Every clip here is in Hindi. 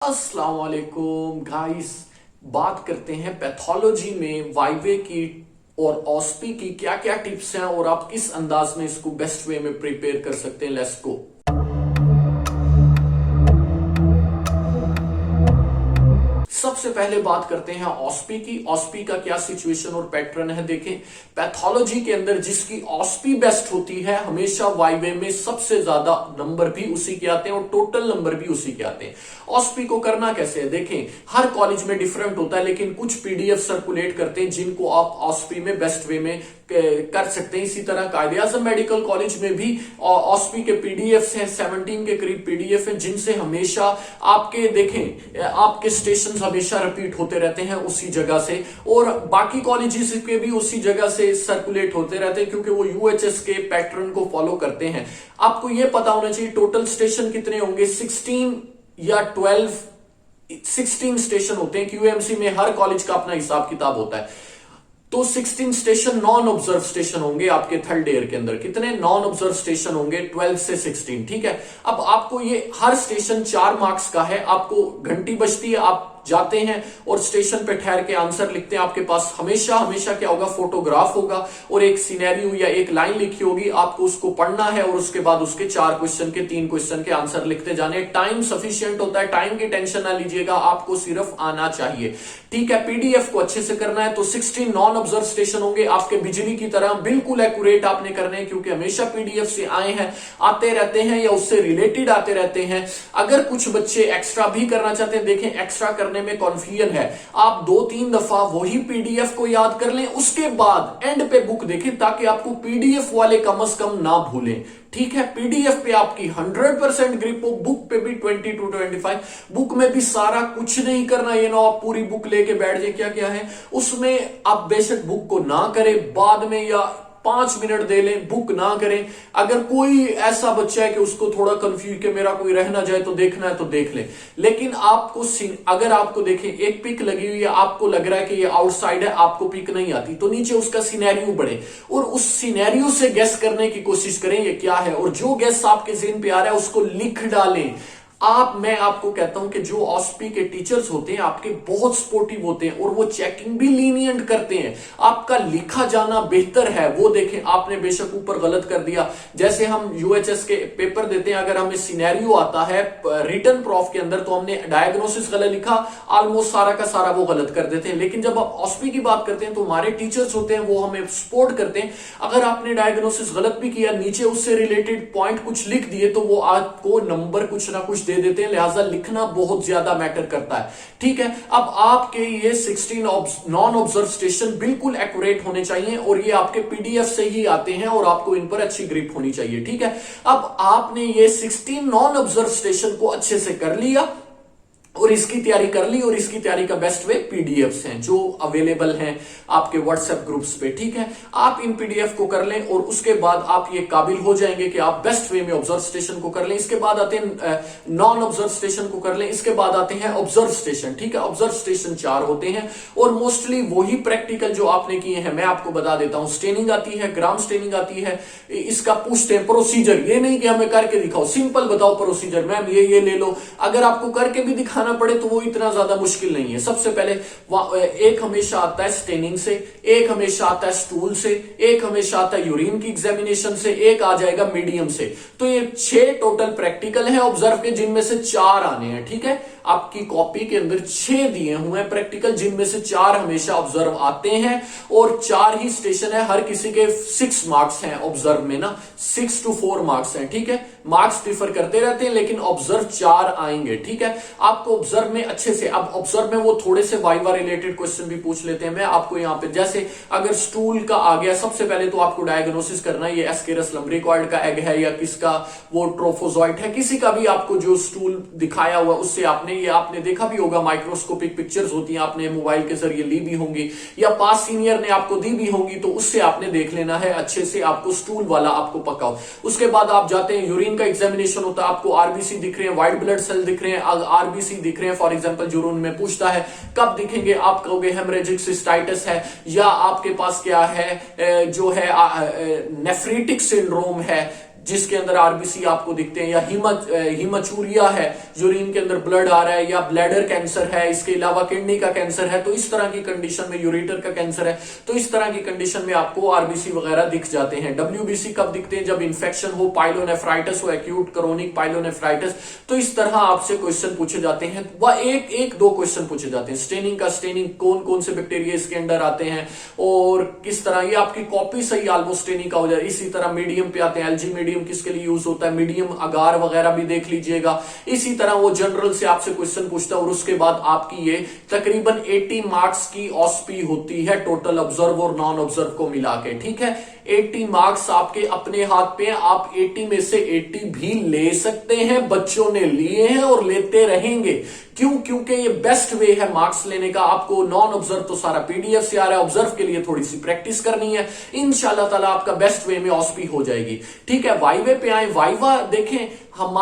अस्सलाम वालेकुम गाइस। बात करते हैं पैथोलॉजी में वाइवे की और ऑस्पी की क्या क्या टिप्स हैं और आप किस अंदाज में इसको बेस्ट वे में प्रिपेयर कर सकते हैं। Let's go. सबसे पहले बात करते हैं ऑस्पी की। ऑस्पी का क्या सिचुएशन और पैटर्न है देखें। पैथोलॉजी के अंदर जिसकी ऑस्पी बेस्ट होती है हमेशा वाइवे में सबसे ज्यादा नंबर भी उसी के आते हैं और टोटल नंबर भी उसी के आते हैं। ऑस्पी को करना कैसे है देखें। हर कॉलेज में डिफरेंट होता है लेकिन कुछ पीडीएफ सर्कुलेट करते हैं जिनको आप ऑस्पी में बेस्ट वे में कर सकते हैं। इसी तरह कायदे आजम मेडिकल कॉलेज में भी ऑस्पी के पीडीएफ हैं, 17 के करीब पीडीएफ हैं जिनसे हमेशा आपके देखें आपके स्टेशन हमेशा रिपीट होते रहते हैं उसी जगह से, और बाकी कॉलेजेस के भी उसी जगह से सर्कुलेट होते रहते हैं क्योंकि वो यूएचएस के पैटर्न को फॉलो करते हैं। आपको यह पता होना चाहिए टोटल स्टेशन कितने होंगे, 16 या 12, 16 स्टेशन होते हैं। क्यूएमसी में हर कॉलेज का अपना हिसाब किताब होता है। तो 16 स्टेशन नॉन ऑब्जर्व स्टेशन होंगे आपके थर्ड ईयर के अंदर। कितने नॉन ऑब्जर्व स्टेशन होंगे, 12 से 16। ठीक है। अब आपको ये हर स्टेशन 4 मार्क्स का है। आपको घंटी बजती है, आप जाते हैं और स्टेशन पे ठहर के आंसर लिखते हैं। आपके पास हमेशा हमेशा क्या होगा, फोटोग्राफ होगा और एक सिनेरियो या एक लाइन लिखी होगी। आपको उसको पढ़ना है और उसके बाद उसके 4 क्वेश्चन के 3 क्वेश्चन के आंसर लिखते जाने। टाइम सफिशिएंट होता है, टाइम की टेंशन ना लीजिएगा, आपको सिर्फ आना चाहिए। ठीक है। पीडीएफ को अच्छे से करना है तो 16 नॉन ऑब्जर्व स्टेशन होंगे आपके बिजली की तरह, बिल्कुल एक्यूरेट आपने करने हैं क्योंकि हमेशा पीडीएफ से आए हैं, आते रहते हैं या उससे रिलेटेड आते रहते हैं। अगर कुछ बच्चे एक्स्ट्रा भी करना चाहते हैं, देखें एक्स्ट्रा करने में कॉन्फ्यूजन है। आप 2-3 दफा वही पीडीएफ को याद कर लें, उसके बाद एंड पे बुक देखें ताकि आपको पीडीएफ वाले कम से कम ना भूलें। ठीक है। पीडीएफ पे आपकी 100% ग्रिप हो, बुक पे भी 20 to 25। बुक में भी सारा कुछ नहीं करना, ये ना आप पूरी बुक लेके बैठ जाए क्या क्या है उसमें। आप बेशक बुक को ना करें, बाद में या 5 मिनट दे लें, बुक ना करें। अगर कोई ऐसा बच्चा है कि उसको थोड़ा कंफ्यूज कि मेरा कोई रह ना जाए तो देखना है तो देख लें। लेकिन आपको अगर आपको देखें एक पिक लगी हुई है, आपको लग रहा है कि ये आउटसाइड है, आपको पिक नहीं आती, तो नीचे उसका सिनेरियो बढ़े और उस सिनेरियो से गेस करने की कोशिश करें ये क्या है, और जो गेस आपके ज़हन पे आ रहा है उसको लिख डालें। मैं आपको कहता हूं कि जो ऑस्पी के टीचर्स होते हैं आपके बहुत सपोर्टिव होते हैं और वो चेकिंग भी लीनियंट करते हैं। आपका लिखा जाना बेहतर है। वो देखें आपने बेशक ऊपर गलत कर दिया, जैसे हम यूएचएस के पेपर देते हैं, अगर हमें सिनेरियो आता है रिटन प्रॉफ के अंदर तो हमने डायग्नोसिस गलत लिखा, ऑलमोस्ट सारा का सारा वो गलत कर देते हैं। लेकिन जब आप ऑस्पी की बात करते हैं तो हमारे टीचर्स होते हैं वो हमें सपोर्ट करते हैं। अगर आपने डायग्नोसिस गलत भी किया, नीचे उससे रिलेटेड पॉइंट कुछ लिख दिए तो वो आपको नंबर कुछ ना कुछ दे देते हैं। लिहाजा लिखना बहुत ज्यादा मैटर करता है। ठीक है। अब आपके ये 16 नॉन ऑब्जर्व स्टेशन बिल्कुल एक्यूरेट होने चाहिए और ये आपके पीडीएफ से ही आते हैं और आपको इन पर अच्छी ग्रिप होनी चाहिए। ठीक है। अब आपने ये 16 नॉन ऑब्जर्व स्टेशन को अच्छे से कर लिया और इसकी तैयारी कर ली, और इसकी तैयारी का बेस्ट वे पीडीएफ्स हैं जो अवेलेबल हैं आपके व्हाट्सएप ग्रुप्स पे। ठीक है। आप इन पीडीएफ को कर लें और उसके बाद आप ये काबिल हो जाएंगे कि आप बेस्ट वे में ऑब्जर्व स्टेशन को कर लें। इसके बाद आते हैं नॉन ऑब्जर्व स्टेशन को कर लें। इसके बाद आते हैं ऑब्जर्व स्टेशन। ठीक है। ऑब्जर्व स्टेशन 4 होते हैं और मोस्टली वही प्रैक्टिकल जो आपने किए हैं मैं आपको बता देता हूं। स्टेनिंग आती है, ग्राम स्टेनिंग आती है। इसका पूछते हैं प्रोसीजर, ये नहीं कि हमें करके दिखाओ, सिंपल बताओ प्रोसीजर, मैम ये ले लो। अगर आपको करके भी दिखाना पड़े तो वो इतना ज्यादा मुश्किल नहीं है। सबसे पहले एक हमेशा आता है स्टेनिंग से, एक हमेशा आता है स्टूल से, एक हमेशा आता है यूरिन की एग्जामिनेशन से, एक आ जाएगा मीडियम से। तो ये 6 टोटल प्रैक्टिकल है ऑब्जर्व के, जिनमें से 4 आने हैं। ठीक है। आपकी कॉपी के अंदर 6 दिए हुए हैं प्रैक्टिकल, जिनमें से 4 हमेशा ऑब्जर्व आते हैं और 4 ही स्टेशन है। हर किसी के 6 मार्क्स हैं ऑब्जर्व में ना, 6 to 4 मार्क्स हैं। ठीक है। मार्क्स डिफर करते रहते हैं लेकिन ऑब्जर्व 4 आएंगे। ठीक है। आपको ऑब्जर्व में अच्छे से, अब ऑब्जर्व में वो थोड़े से वाइवा रिलेटेड क्वेश्चन भी पूछ लेते हैं। मैं आपको यहाँ पे जैसे अगर स्टूल का आ गया, सबसे पहले तो आपको डायग्नोसिस करना है ये एस्केरस लंब्रिकॉइड का एग है या किसका वो ट्रोफोजॉइट है, किसी का भी आपको जो स्टूल दिखाया हुआ उससे ये आपने देखा भी होगा, माइक्रोस्कोपिक पिक्चर्स होती हैं, आपने मोबाइल के जरिए ली भी होंगी या पास सीनियर ने आपको दी भी होंगी, तो उससे आपने देख लेना है अच्छे से, आपको स्टूल वाला आपको पक्का हो। उसके बाद आप जाते हैं यूरिन का एग्जामिनेशन होता है, आपको आरबीसी दिख रहे हैं, व्हाइट ब्लड सेल दिख रहे हैं, आरबीसी दिख रहे हैं। फॉर एग्जांपल यूरिन में पूछता है कब दिखेंगे, आप कहोगे हेमरेजिक सिस्टाइटिस है या आपके पास क्या है जो है नेफ्रीटिक सिंड्रोम है। जिसके अंदर आरबीसी आपको दिखते हैं, या हीमचूरिया है, यूरिन के अंदर ब्लड आ रहा है, या ब्लैडर कैंसर है, इसके अलावा किडनी का कैंसर है, तो इस तरह की कंडीशन में यूरेटर का कैंसर है, तो इस तरह की कंडीशन में आपको आरबीसी वगैरह दिख जाते हैं। डब्ल्यूबीसी कब दिखते हैं? जब इंफेक्शन हो, पाइलोनेफ्राइटिस हो, एक्यूट क्रोनिक पाइलोनेफ्राइटिस, तो इस तरह आपसे क्वेश्चन पूछे जाते हैं। वह एक दो क्वेश्चन पूछे जाते हैं। स्टेनिंग का, स्टेनिंग कौन कौन से बैक्टीरिया इसके अंदर आते हैं और किस तरह, ये आपकी कॉपी सही ऑलमोस्ट स्टेनिंग का हो जाए। इसी तरह मीडियम पे आते हैं, एलजी मीडियम किसके लिए यूज होता है, मीडियम अगार वगैरह भी देख लीजिएगा। इसी तरह वो जनरल से आपसे क्वेश्चन पूछता है और उसके बाद आपकी ये तकरीबन 80 मार्क्स की ऑस्पी होती है, टोटल ऑब्जर्व और नॉन ऑब्जर्व को मिला के, ठीक है। 80 मार्क्स आपके अपने हाथ पे, आप 80 में से 80 भी ले सकते हैं, बच्चों ने लिए हैं और लेते रहेंगे। क्यों? क्योंकि ये बेस्ट वे है मार्क्स लेने का। आपको नॉन ऑब्जर्व तो सारा पीडीएफ से आ रहा है, ऑब्जर्व के लिए थोड़ी सी प्रैक्टिस करनी है, इंशाल्लाह ताला आपका बेस्ट वे में ऑस्पी हो जाएगी, ठीक है। वाइवे पे आए, वाइवा देखें, हम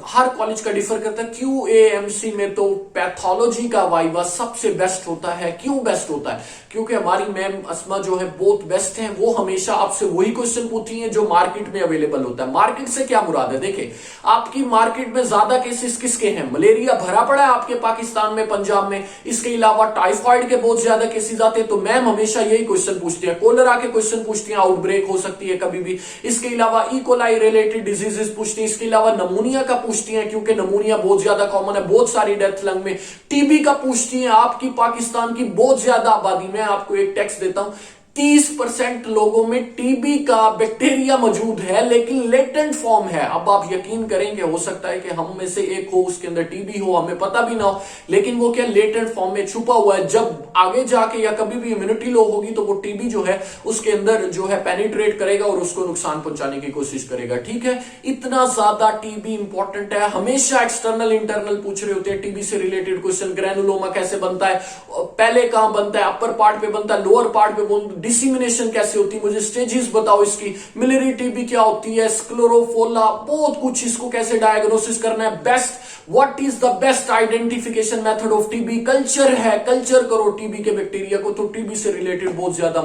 हर कॉलेज का डिफर करता है। क्यूएएमसी में तो पैथोलॉजी का वाइवा सबसे बेस्ट होता है। क्यों बेस्ट होता है? क्योंकि हमारी मैम अस्मा जो है बहुत बेस्ट है, वो हमेशा आपसे वही क्वेश्चन पूछती हैं जो मार्केट में अवेलेबल होता है। मार्केट से क्या मुराद है? देखिए, आपकी मार्केट में ज्यादा केसेस किसके हैं? मलेरिया भरा पड़ा है आपके पाकिस्तान में, पंजाब में, इसके अलावा टाइफाइड के बहुत ज्यादा केसेस आते हैं, तो मैम हमेशा यही क्वेश्चन पूछती है। कोलरा के क्वेश्चन पूछती हैं, आउटब्रेक हो सकती है कभी भी। इसके अलावा इकोलाई रिलेटेड डिजीजेस पूछती हैं, इसके अलावा नमूनिया का पूछती हैं, क्योंकि नमूनिया बहुत ज्यादा कॉमन है, बहुत सारी डेथ लंग में। टीबी का पूछती हैं, आपकी पाकिस्तान की बहुत ज्यादा आबादी में, आपको एक टेक्स्ट देता हूं, 30% लोगों में टीबी का बैक्टीरिया मौजूद है, लेकिन लेटेंट फॉर्म है। अब आप यकीन करेंगे, हो सकता है कि हम में से एक हो, उसके अंदर टीबी हो, हमें पता भी ना हो, लेकिन वो क्या लेटेंट फॉर्म में छुपा हुआ है। जब आगे जाके या कभी भी इम्यूनिटी लो होगी तो वो टीबी जो है उसके अंदर जो है पेनिट्रेट करेगा और उसको नुकसान पहुंचाने की कोशिश करेगा, ठीक है। इतना ज्यादा टीबी इंपॉर्टेंट है। हमेशा एक्सटर्नल इंटरनल पूछ रहे होते हैं टीबी से रिलेटेड क्वेश्चन। ग्रैनुलोमा कैसे बनता है, पहले कहां बनता है, अपर पार्ट पे बनता है, लोअर पार्ट पे बनता है, डिसिमिनेशन कैसे होती है, मुझे स्टेजेस बताओ इसकी, मिलियरी टीबी क्या होती है, स्क्लेरोफोला, बहुत कुछ, इसको कैसे डायग्नोसिस करना है, best, what is the best identification method of TB, culture है, कल्चर करो टीबी के बैक्टीरिया को, तो टीबी से रिलेटेड बहुत ज्यादा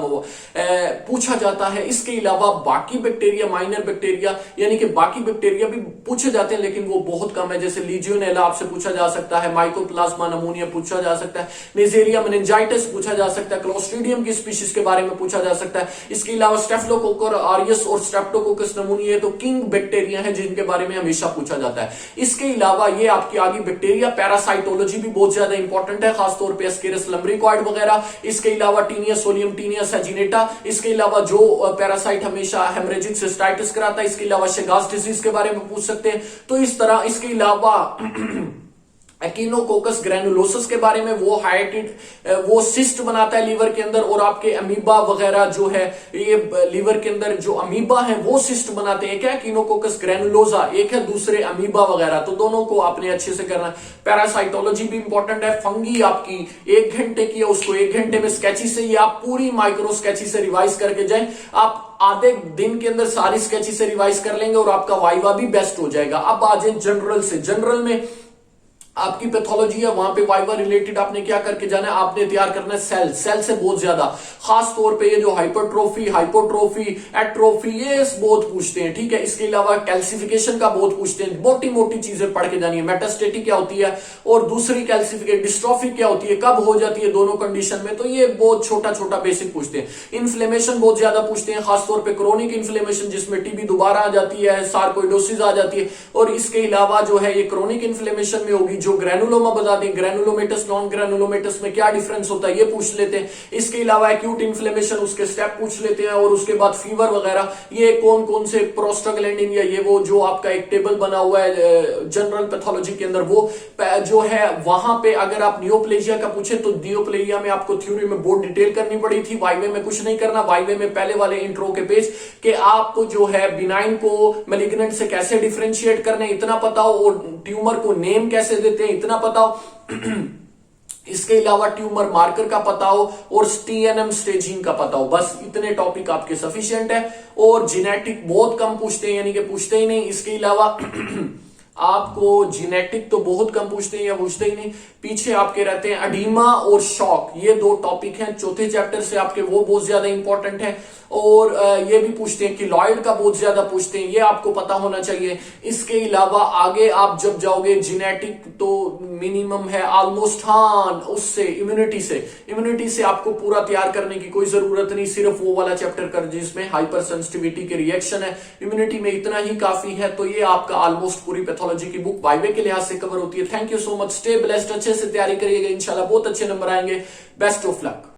पूछा जाता है। इसके अलावा बाकी बैक्टीरिया, माइनर बैक्टीरिया, यानी कि बाकी बैक्टीरिया भी पूछे जाते हैं, लेकिन वो बहुत कम है। जैसे लीजियोनेला आपसे पूछा जा सकता है, माइकोप्लाज्मा नमूनिया पूछा जा सकता है, नेजेरिया मेनिंजाइटिस पूछा जा सकता है, क्लोस्ट्रीडियम की स्पीशीज के बारे में पूछा जा सकता है। इसके अलावा स्टेफिलोकोकस ऑरियस और स्ट्रेप्टोकोकस नमूनिया तो किंग बैक्टीरिया है जिनके बारे में हमेशा पूछा जाता है। इसके अलावा ये आपकी आगे बैक्टीरिया पैरासाइटोलॉजी भी बहुत ज्यादा इंपॉर्टेंट है, खासतौर पे एस्केरिस लम्ब्रिकॉइड वगैरह। इसके अलावा टीनिया सोलियम, टीनिया सैजिनेटा, इसके अलावा जो पैरासाइट हमेशा हेमरेजिक सिस्टाइटिस कराता है, इसके अलावा शेगास डिजीज के बारे में पूछ सकते हैं। तो इस तरह इसके अलावा एक्टिनोकोकस ग्रैनुलोसस के बारे में, वो हाइटेड, वो सिस्ट बनाता है लीवर के अंदर, और आपके अमीबा वगैरह जो है, ये लीवर के अंदर जो अमीबा है वो सिस्ट बनाते हैं। क्या? एक्टिनोकोकस ग्रैनुलोसा एक है, दूसरे अमीबा वगैरह, तो दोनों को आपने अच्छे से करना। पैरासाइटोलॉजी भी इंपॉर्टेंट है। फंगी आपकी 1 घंटे की है, उसको 1 घंटे में स्केची से, ये आप पूरी माइक्रो स्केची से रिवाइज करके जाए। आप आधे दिन के अंदर सारी स्केची से रिवाइज कर लेंगे और आपका वाइवा भी बेस्ट हो जाएगा। अब आ जाए जनरल से। जनरल में आपकी पैथोलॉजी है, वहां पे वाइवा रिलेटेड आपने क्या करके जाना है, आपने तैयार करना है सेल। सेल से बहुत ज्यादा, खास तौर पे ये जो हाइपरट्रोफी, हाइपोट्रोफी, एट्रोफी, ये बहुत पूछते हैं, ठीक है। इसके अलावा कैल्सिफिकेशन का बहुत पूछते हैं, मोटी मोटी चीजें पढ़ के जानी है। मेटास्टेटिक क्या होती है और दूसरी कैल्सिफिकेशन, डिस्ट्रोफी क्या होती है, कब हो जाती है, दोनों कंडीशन में, तो ये बहुत छोटा छोटा बेसिक पूछते हैं। इन्फ्लेमेशन बहुत ज्यादा पूछते हैं, खासतौर पर क्रोनिक इन्फ्लेमेशन जिसमें टीबी दोबारा आ जाती है, सार्कोइडोसिस आ जाती है, और इसके अलावा जो है ये क्रोनिक इन्फ्लेमेशन में होगी। जो ग्रैनुलोमा बता दें, ग्रैनुलोमेटस नॉन ग्रैनुलोमेटस में क्या डिफरेंस होता है, ये पूछ लेते हैं। इसके अलावा एक्यूट इन्फ्लेमेशन, उसके स्टेप पूछ लेते हैं, और उसके बाद फीवर वगैरह, ये कौन कौन से प्रोस्टाग्लैंडिन या ये वो जो आपका एक टेबल बना हुआ है जनरल पैथोलॉजी के अंदर, वो जो है वहां पे अगर आप नियोप्लेजिया का पूछे तो नियोप्लेजिया में आपको थ्योरी में बहुत डिटेल करनी पड़ी थी। वाइवे में कुछ नहीं करना, वाइवे में पहले वाले इंट्रो के पेज के आपको जो है बिनाइन को मैलिग्नेंट से कैसे डिफरेंशिएट करने इतना पता हो, और ट्यूमर को नेम कैसे देते हैं इतना पता हो। इसके अलावा ट्यूमर मार्कर का पता हो और टीएनएम स्टेजिंग का पता हो, बस इतने टॉपिक आपके सफिशिएंट है। और जेनेटिक बहुत कम पूछते हैं, यानी कि पूछते ही नहीं। इसके अलावा आपको जीनेटिक तो बहुत कम पूछते हैं या पूछते ही नहीं। पीछे आपके रहते हैं अडीमा और शॉक, ये दो टॉपिक हैं चौथे चैप्टर से आपके, वो बहुत ज्यादा इंपॉर्टेंट है। और ये भी पूछते हैं कि लॉयड का बहुत ज्यादा पूछते हैं, ये आपको पता होना चाहिए। इसके अलावा आगे आप जब जाओगे जीनेटिक तो मिनिमम है ऑलमोस्ट, हाँ उससे इम्यूनिटी से आपको पूरा तैयार करने की कोई जरूरत नहीं, सिर्फ वो वाला चैप्टर कर जिसमें हाइपर सेंसिटिविटी के रिएक्शन है, इम्यूनिटी में इतना ही काफी है। तो ये आपका ऑलमोस्ट पूरी पैथोलॉजी की बुक वाइवे के लिहाज से कवर होती है। Thank you so much, stay blessed, अच्छे से तैयारी करिएगा, इंशाल्लाह बहुत अच्छे नंबर आएंगे। Best of luck.